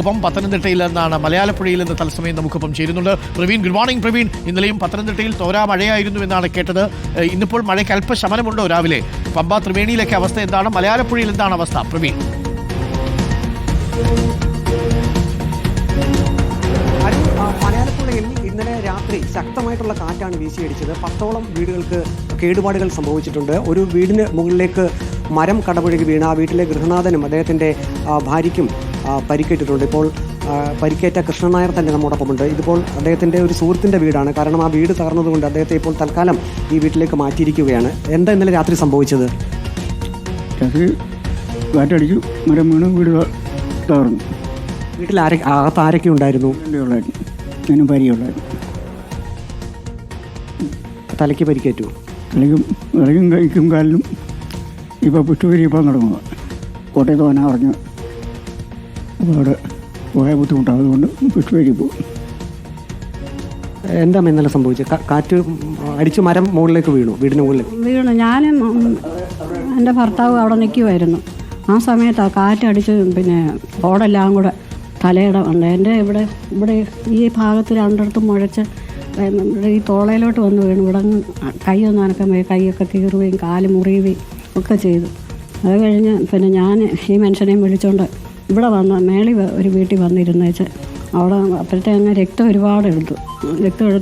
ഒപ്പം പത്തനംതിട്ടയിൽ നിന്നാണ് മലയാളപ്പുഴയിൽ നിന്ന് തത്സമയം നമുക്കൊപ്പം ചേരുന്നുണ്ട് പ്രവീൺ. Good morning Praveen. ഇന്നലെയും പത്തനംതിട്ടയിൽ തോരാ മഴയായിരുന്നു എന്നാണ് കേട്ടത്. ഇന്നിപ്പോൾ മഴയ്ക്ക് അല്പശമനമുണ്ടോ? രാവിലെ പമ്പ ത്രിവേണിയിലൊക്കെ അവസ്ഥ എന്താണ്? മലയാളപ്പുഴയിൽ എന്താണ് അവസ്ഥ പ്രവീൺ? മലയാളപ്പുഴയിൽ ഇന്നലെ രാത്രി ശക്തമായിട്ടുള്ള കാറ്റാണ് വീശിയടിച്ചത്. 10ഓളം വീടുകൾക്ക് കേടുപാടുകൾ സംഭവിച്ചിട്ടുണ്ട്. ഒരു വീടിന് മുകളിലേക്ക് മരം കടപുഴകി വീണ ആ വീട്ടിലെ ഗൃഹനാഥനും അദ്ദേഹത്തിൻ്റെ ഭാര്യയ്ക്കും പരിക്കേറ്റിട്ടുണ്ട്. ഇപ്പോൾ പരിക്കേറ്റ കൃഷ്ണൻ നായർ തന്നെ നമ്മോടൊപ്പമുണ്ട്. ഇതിപ്പോൾ അദ്ദേഹത്തിൻ്റെ ഒരു സുഹൃത്തിൻ്റെ വീടാണ്. കാരണം ആ വീട് തകർന്നതുകൊണ്ട് അദ്ദേഹത്തെ ഇപ്പോൾ തൽക്കാലം ഈ വീട്ടിലേക്ക് മാറ്റിയിരിക്കുകയാണ്. എന്താ ഇന്നലെ രാത്രി സംഭവിച്ചത്? രാത്രി കാറ്റടിച്ചു, മരം വീണ്, വീട് തകർന്നു. വീട്ടിൽ അകത്ത് ആരൊക്കെ ഉണ്ടായിരുന്നു? ഉള്ളായിരുന്നു, ഞാനും ഭാര്യയുള്ളായിരുന്നു. തലയ്ക്ക് പരിക്കേറ്റു? തലയ്ക്കും കൈക്കും കാലിനും ഇപ്പോൾ പുഷ്പഗിരി ഇപ്പോൾ നടക്കുക. കോട്ടയത്ത് പോകാൻ പറഞ്ഞു. അപ്പോൾ അവിടെ പോയാൽ ബുദ്ധിമുട്ടാണ്, അതുകൊണ്ട് പുഷ്പഗിരി പോകും. എന്താ ഇന്നലെ സംഭവിച്ചത്? കാറ്റ് അടിച്ച് മരം മുകളിലേക്ക് വീടിന് മുകളിലേക്ക് വീണു. ഞാനും എൻ്റെ ഭർത്താവ് അവിടെ നിൽക്കുമായിരുന്നു. ആ സമയത്താണ് കാറ്റടിച്ച് പിന്നെ ഓടെല്ലാം കൂടെ തലയുടെ ഉണ്ട്. എൻ്റെ ഇവിടെ ഈ ഭാഗത്ത് രണ്ടിടത്തും മുഴച്ച് ഈ തോളയിലോട്ട് വന്ന് വീണു. ഇവിടെ കൈയൊന്നും അനക്കാൻ പോയി, കൈയൊക്കെ കീറുകയും കാല് മുറിയുകയും ഒക്കെ ചെയ്തു. അത് കഴിഞ്ഞ് പിന്നെ ഞാൻ ഈ മനുഷ്യനെയും വിളിച്ചുകൊണ്ട് ഇവിടെ വന്ന് മേളി ഒരു വീട്ടിൽ വന്നിരുന്നേച്ച് അവിടെ അപ്പോഴത്തെ അങ്ങ് രക്തം ഒരുപാട് എടുത്തു.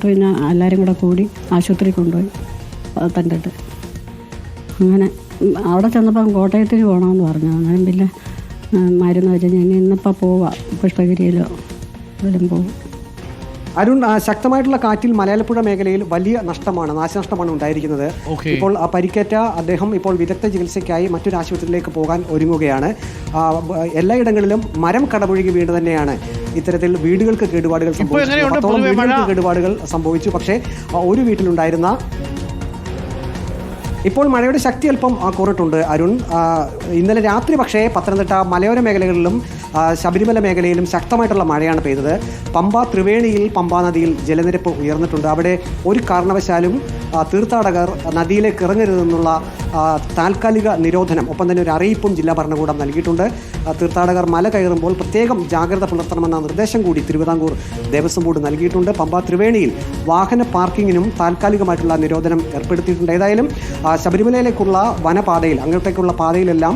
പിന്നെ എല്ലാവരും കൂടെ കൂടി ആശുപത്രി കൊണ്ടുപോയി പത്തനംതിട്ട. അങ്ങനെ അവിടെ ചെന്നപ്പം കോട്ടയത്തിന് പോകണമെന്ന് പറഞ്ഞു. അങ്ങനെ പിന്നെ മരുന്ന് വെച്ച് ഞാൻ ഇന്നിപ്പോൾ പോവാം, പുഷ്പഗിരിയിലോ എല്ലാം പോകും. അരുൺ, ശക്തമായിട്ടുള്ള കാറ്റിൽ മലയാളപ്പുഴ മേഖലയിൽ വലിയ നാശനഷ്ടമാണ് ഉണ്ടായിരിക്കുന്നത്. ഇപ്പോൾ പരിക്കേറ്റ അദ്ദേഹം ഇപ്പോൾ വിദഗ്ധ ചികിത്സയ്ക്കായി മറ്റൊരു ആശുപത്രിയിലേക്ക് പോകാൻ ഒരുങ്ങുകയാണ്. എല്ലായിടങ്ങളിലും മരം കടപുഴകി വീണ് തന്നെയാണ് ഇത്തരത്തിൽ വീടുകൾക്ക് കേടുപാടുകൾ സംഭവിച്ചു. പക്ഷേ ഒരു വീട്ടിലുണ്ടായിരുന്ന ഇപ്പോൾ മഴയുടെ ശക്തി അല്പം കുറഞ്ഞിട്ടുണ്ട് അരുൺ. ഇന്നലെ രാത്രി പക്ഷേ പത്തനംതിട്ട മലയോര മേഖലകളിലും ശബരിമല മേഖലയിലും ശക്തമായിട്ടുള്ള മഴയാണ് പെയ്തത്. പമ്പ ത്രിവേണിയിൽ പമ്പാ നദിയിൽ ജലനിരപ്പ് ഉയർന്നിട്ടുണ്ട്. അവിടെ ഒരു കാരണവശാലും തീർത്ഥാടകർ നദിയിലേക്ക് ഇറങ്ങരുതെന്നുള്ള താൽക്കാലിക നിരോധനം, ഒപ്പം തന്നെ ഒരു അറിയിപ്പും ജില്ലാ ഭരണകൂടം നൽകിയിട്ടുണ്ട്. തീർത്ഥാടകർ മല കയറുമ്പോൾ പ്രത്യേകം ജാഗ്രത പുലർത്തണമെന്ന നിർദ്ദേശം കൂടി തിരുവിതാംകൂർ ദേവസ്വം ബോർഡ് നൽകിയിട്ടുണ്ട്. പമ്പ ത്രിവേണിയിൽ വാഹന പാർക്കിങ്ങിനും താൽക്കാലികമായിട്ടുള്ള നിരോധനം ഏർപ്പെടുത്തിയിട്ടുണ്ട്. ഏതായാലും ശബരിമലയിലേക്കുള്ള വനപാതയിൽ, അങ്ങോട്ടേക്കുള്ള പാതയിലെല്ലാം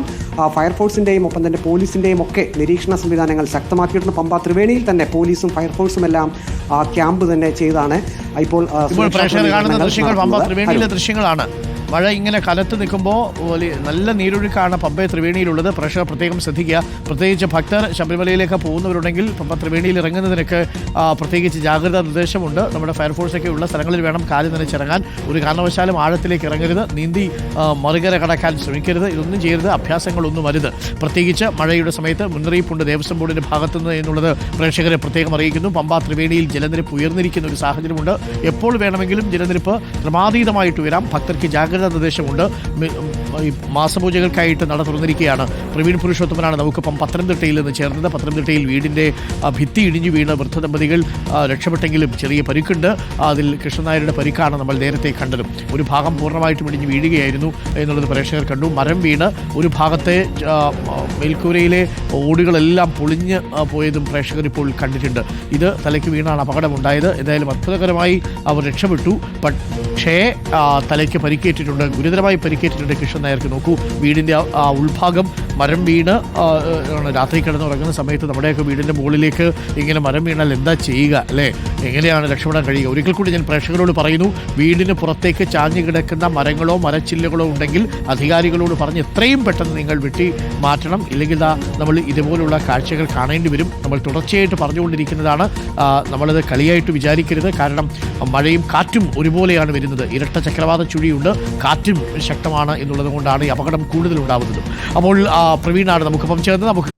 ഫയർഫോഴ്സിൻ്റെയും ഒപ്പം തന്നെ പോലീസിൻ്റെയും ഒക്കെ നിരീക്ഷണ സംവിധാനങ്ങൾ ശക്തമാക്കിയിട്ടുണ്ട്. പമ്പ ത്രിവേണിയിൽ തന്നെ പോലീസും ഫയർഫോഴ്സും എല്ലാം ക്യാമ്പ് തന്നെ ചെയ്താണ് ഇപ്പോൾ കാണുന്ന ദൃശ്യങ്ങൾ പമ്പ ത്രിവേണിയിലെ ദൃശ്യങ്ങളാണ്. മഴ ഇങ്ങനെ കലത്ത് നിൽക്കുമ്പോൾ നല്ല നീരൊഴുക്കാണ് പമ്പ ത്രിവേണിയിലുള്ളത്. പ്രേക്ഷകർ പ്രത്യേകം ശ്രദ്ധിക്കുക. പ്രത്യേകിച്ച് ഭക്തർ ശബരിമലയിലേക്ക് പോകുന്നവരുണ്ടെങ്കിൽ പമ്പ ത്രിവേണിയിൽ ഇറങ്ങുന്നതിനൊക്കെ പ്രത്യേകിച്ച് ജാഗ്രതാ നിർദ്ദേശമുണ്ട്. നമ്മുടെ ഫയർഫോഴ്സൊക്കെ ഉള്ള സ്ഥലങ്ങളിൽ വേണം കാല് നനച്ചിറങ്ങാൻ. ഒരു കാരണവശാലും ആഴത്തിലേക്ക് ഇറങ്ങരുത്, നീന്തി മറുകര കടക്കാൻ ശ്രമിക്കരുത്. ഇതൊന്നും ചെയ്യരുത്, അഭ്യാസങ്ങളൊന്നും വരുത്. പ്രത്യേകിച്ച് മഴയുടെ സമയത്ത് മുന്നറിയിപ്പുണ്ട് ദേവസ്വം ബോർഡിൻ്റെ ഭാഗത്തുനിന്ന് എന്നുള്ളത് പ്രേക്ഷകരെ പ്രത്യേകം അറിയിക്കുന്നു. പമ്പ ത്രിവേണിയിൽ ജലനിരപ്പ് ഉയർന്നിരിക്കുന്ന ഒരു സാഹചര്യമുണ്ട്. എപ്പോൾ വേണമെങ്കിലും ജലനിരപ്പ് ക്രമാതീതമായിട്ട് ഉയരാം. ഭക്തർക്ക് ജാഗ്രത നിർദ്ദേശമുണ്ട്. മാസപൂജകൾക്കായിട്ട് നട തുറന്നിരിക്കുകയാണ്. പ്രവീൺ പുരുഷോത്തമനാണ് നമുക്കിപ്പം പത്തനംതിട്ടയിൽ നിന്ന് ചേർന്നത്. പത്തനംതിട്ടയിൽ വീടിൻ്റെ ഭിത്തി ഇടിഞ്ഞു വീണ് വൃദ്ധ ദമ്പതികൾ രക്ഷപ്പെട്ടെങ്കിലും ചെറിയ പരിക്കുണ്ട്. അതിൽ കൃഷ്ണൻ നായരുടെ പരിക്കാണ് നമ്മൾ നേരത്തെ കണ്ടതും. ഒരു ഭാഗം പൂർണ്ണമായിട്ടും ഇടിഞ്ഞു വീഴുകയായിരുന്നു എന്നുള്ളത് പ്രേക്ഷകർ കണ്ടു. മരം വീണ് ഒരു ഭാഗത്തെ മേൽക്കൂരയിലെ ഓടുകളെല്ലാം പൊളിഞ്ഞ് പോയതും പ്രേക്ഷകർ ഇപ്പോൾ കണ്ടിട്ടുണ്ട്. ഇത് തലയ്ക്ക് വീണാണ് അപകടമുണ്ടായത്. എന്തായാലും അത്ഭുതകരമായി അവർ രക്ഷപ്പെട്ടു. പക്ഷേ തലയ്ക്ക് പരിക്കേറ്റിട്ടുണ്ട്, ഗുരുതരമായി പരിക്കേറ്റിട്ടുണ്ട് കൃഷ്ണൻ നായർക്ക്. നോക്കൂ, വീടിൻ്റെ ഉൾഭാഗം മരം വീണ് രാത്രി കിടന്നുറങ്ങുന്ന സമയത്ത് നമ്മുടെയൊക്കെ വീടിൻ്റെ മുകളിലേക്ക് ഇങ്ങനെ മരം വീണാൽ എന്താ ചെയ്യുക അല്ലേ? എങ്ങനെയാണ് രക്ഷപ്പെടാൻ കഴിയുക? ഒരിക്കൽ കൂടി ഞാൻ പ്രേക്ഷകരോട് പറയുന്നു, വീടിന് പുറത്തേക്ക് ചാഞ്ഞു കിടക്കുന്ന മരങ്ങളോ മരച്ചില്ലകളോ ഉണ്ടെങ്കിൽ അധികാരികളോട് പറഞ്ഞ് എത്രയും പെട്ടെന്ന് നിങ്ങൾ വെട്ടി മാറ്റണം. ഇല്ലെങ്കിൽ നമ്മൾ ഇതുപോലുള്ള കാഴ്ചകൾ കാണേണ്ടി വരും. നമ്മൾ തുടർച്ചയായിട്ട് പറഞ്ഞുകൊണ്ടിരിക്കുന്നതാണ്. നമ്മളത് കളിയായിട്ട് വിചാരിക്കരുത്. കാരണം മഴയും കാറ്റും ഒരുപോലെയാണ് വരുന്നത്. ഇരട്ട ചക്രവാത ചുഴിയുണ്ട്, കാറ്റും ശക്തമാണ് എന്നുള്ളത് കൊണ്ടാണ് ഈ അപകടം കൂടുതലുണ്ടാവുന്നത്. അപ്പോൾ പ്രവീണാണ് നമുക്കിപ്പം ചേർന്ന് നമുക്ക്